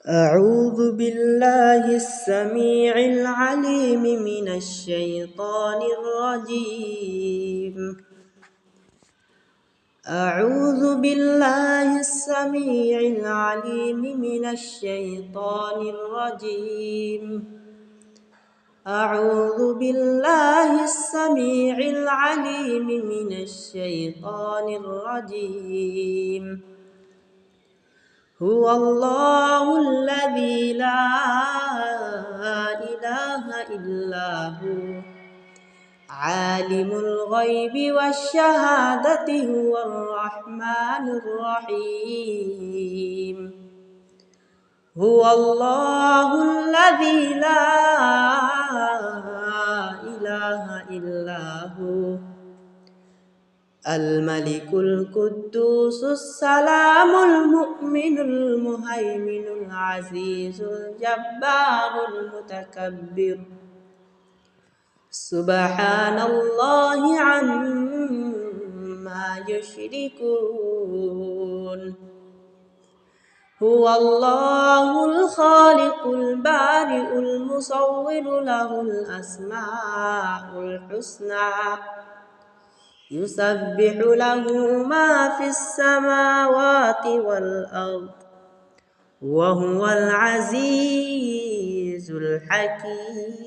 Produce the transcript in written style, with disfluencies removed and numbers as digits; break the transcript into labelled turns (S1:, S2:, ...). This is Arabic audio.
S1: أعوذ بالله السميع العليم من الشيطان الرجيم. أعوذ بالله السميع العليم من الشيطان الرجيم. أعوذ بالله السميع العليم من الشيطان الرجيم. هو الله الذي لا إله إلا هو عالم الغيب والشهادة هو الرحمن الرحيم. هو الله الذي لا إله إلا هو الملك القدوس السلام المؤمن المهيمن العزيز الجبار المتكبر سبحان الله عما يشركون. هو الله الخالق البارئ المصور له الأسماء الحسنى يسبح له ما في السماوات والأرض وهو العزيز الحكيم.